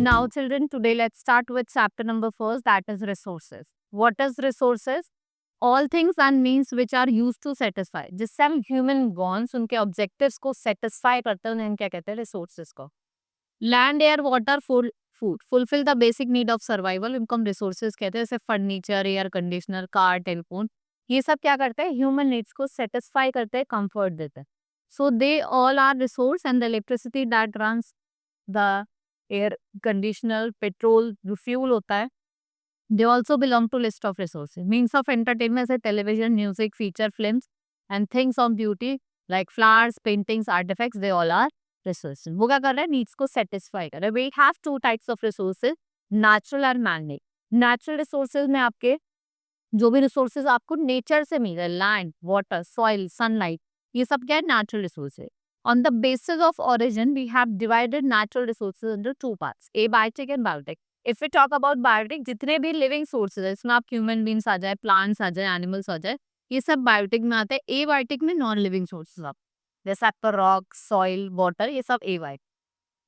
Now, children, today let's start with chapter number first, that is resources. What is resources? All things and means which are used to satisfy. जिससे हम human wants, उनके objectives को satisfy करते हैं, उन्हें हम क्या कहते हैं? Resources को. Land, air, water, food. Fulfill the basic need of survival. इनको हम resources कहते हैं, जैसे furniture, air conditioner, car, telephone. ये सब क्या करते हैं? Human needs को satisfy करते हैं, comfort देते हैं. So they all are resource, and the electricity that runs the air conditioner, petrol, जो fuel होता है, they also belong to list of resources. Means of entertainment है television, music, feature films, and things of beauty like flowers, paintings, artifacts, they all are resources. वो क्या कर रहे हैं? Needs को satisfy कर रहे हैं. We have two types of resources, natural and man-made. Natural resources में आपके जो भी resources आपको nature से मिल रहे हैं, land, water, soil, sunlight, ये सब क्या है? Natural resources. On the basis of origin, we have divided natural resources into two parts, abiotic and biotic. If we talk about biotic, जितने भी living sources है, इसमें आप human beings आ जाए, plants आ जाए, animals आ जाए, ये सब biotic में आते हैं. Abiotic में non living sources आप, जैसे आपका rock, soil, water, ये सब abiotic.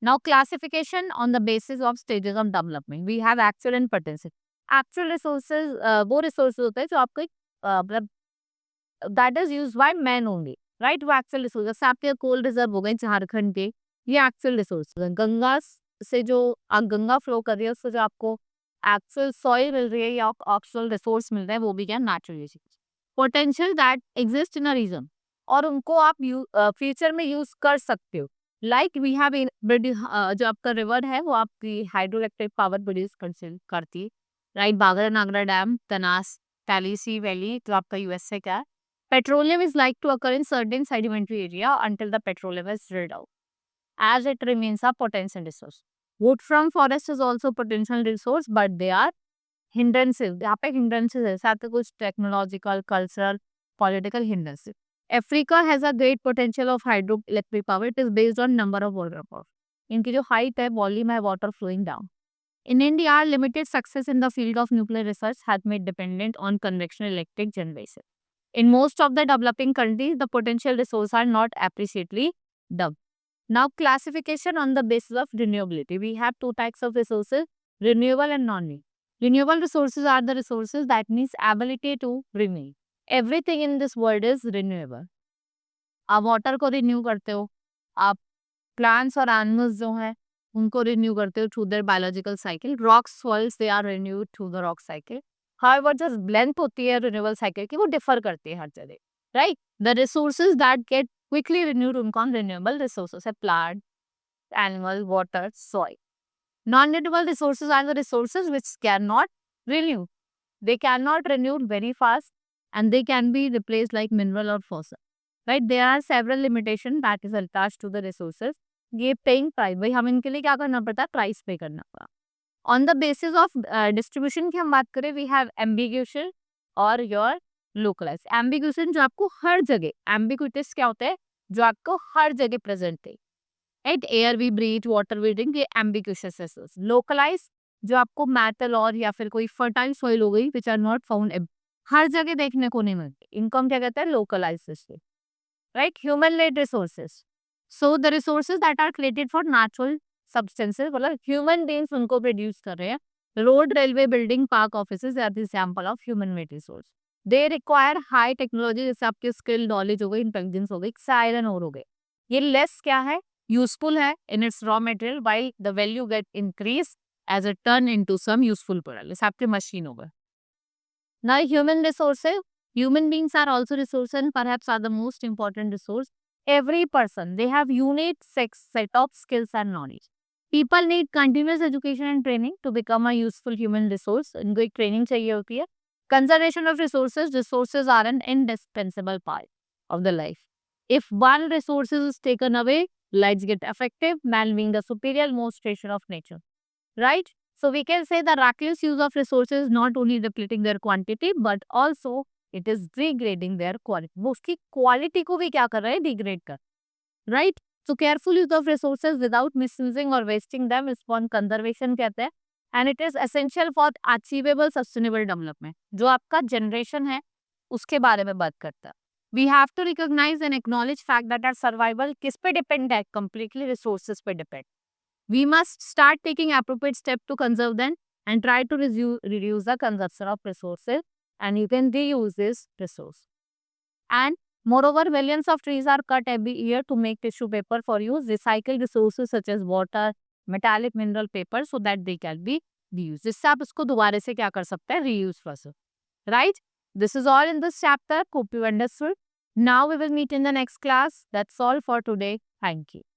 Now classification on the basis of stages of development. We have actual and potential. Actual resources वो resources होते हैं जो आपको मतलब that is used by man only. Right, वो एक्चुअल रिसोर्स, जैसे आपके कोल रिजर्व हो गए झारखंड के, ये एक्चुअल रिसोर्स है. गंगा से जो गंगा फ्लो कर रही है, उससे जो आपको एक्चुअल सॉइल मिल रही है या एक्चुअल रिसोर्स मिल रहा है, वो भी क्या natural resource. Potential that exist in a region, और उनको आप फ्यूचर में यूज कर सकते हो. लाइक वी हैव जो आपका रिवर है वो आपकी हाइड्रो इलेक्ट्रिक पावर प्रोड्यूस करती है. राइट, बागरा नागरा डैम, तनास, टैलीसी वैली, तो आपका यूएसए का है. Petroleum is like to occur in certain sedimentary area until the petroleum is drilled out, as it remains a potential resource. Wood from forest is also potential resource, but they are hindrances. यहाँ पे hindrances है, साथ में कुछ technological, cultural, political hindrances. Africa has a great potential of hydroelectric power. It is based on number of waterfalls. इनकी जो height है, volume है, water flowing down. In India, limited success in the field of nuclear research has made dependent on conventional electric generation. In most of the developing countries, the potential resources are not appreciably dubbed. Now, classification on the basis of renewability. We have two types of resources, renewable and non-renewable. Renewable resources are the resources that means ability to renew. Everything in this world is renewable. आप water को renew करते हो, आप plants और animals जो हैं उनको renew करते हो through their biological cycle. Rocks, soils, they are renewed through the rock cycle. However जो लेंथ होती है रिन्यूएबल साइकिल की वो डिफर करती है हर जगह. Right, the resources that get quickly renewed उनको हम रिन्यूएबल रिसोर्सेज है, plant, animal, water, soil. Non renewable resources are the resources which can not renew. They cannot renew very fast and they can be replaced like mineral or fossil. Right? There are several limitations that is attached to the resources. ये paying price, भाई हम इनके लिए क्या करना पड़ता है? Price पे करना पड़ा. On the basis of distribution की हम बात करें, we have ambiguous और your localized. Ambiguous जो आपको हर जगह, ambiguous क्या होता है? जो आपको हर जगह प्रेजेंट है. Right, air we breathe, water we drink, ये ambiguous resources. Localized जो आपको मेटल और या फिर कोई फर्टाइल सॉइल हो गई विच आर नॉट फाउंड हर जगह देखने को नहीं मिलती, इनको हम क्या कहते हैं? Localize system. Right, human made resources. So the resources that are created for natural substances, मतलब ह्यूमन बीइंग्स उनको प्रोड्यूस कर रहे हैं. Road, railway, building, park, offices are the example of human made resource. They require high technology, जैसे आपकी skill, knowledge हो गई, intelligence हो गई, आयरन और हो गए. ये लेस क्या है? यूजफुल है in its raw material, while the value gate increase as a turn into some useful product. जैसे आपके मशीन होगा. Now human resources, human beings are also resources and perhaps are the most important resource. Every person, they have unique set of skills and knowledge. People need continuous education and training to become a useful human resource. इनको एक training चाहिए होती है. Conservation of resources, resources are an indispensable part of the life. If one resource is taken away, lives get affected, man being the superior most creation of nature. Right? So we can say the reckless use of resources is not only depleting their quantity but also it is degrading their quality. वो उसकी quality को भी क्या कर रहा है? Degrade कर. Right? So careful use of resources without misusing or wasting them is called conservation कहते हैं. And it is essential for achievable sustainable development. जो आपका generation है उसके बारे में बात करता है। We have to recognize and acknowledge fact that our survival किस पे डिपेंड है, कंप्लीटली रिसोर्सेज पे depend. We must start taking appropriate step to conserve them and try to reduce the consumption of resources, and you can reuse this resource. And moreover, millions of trees are cut every year to make tissue paper for use. Recycle resources such as water, metallic, mineral paper so that they can be reused. जिससे आप इसको दोबारा से क्या कर सकते हैं, reuse कर सकते हैं, right? This is all in this chapter. Hope you understood. Now we will meet in the next class. That's all for today. Thank you.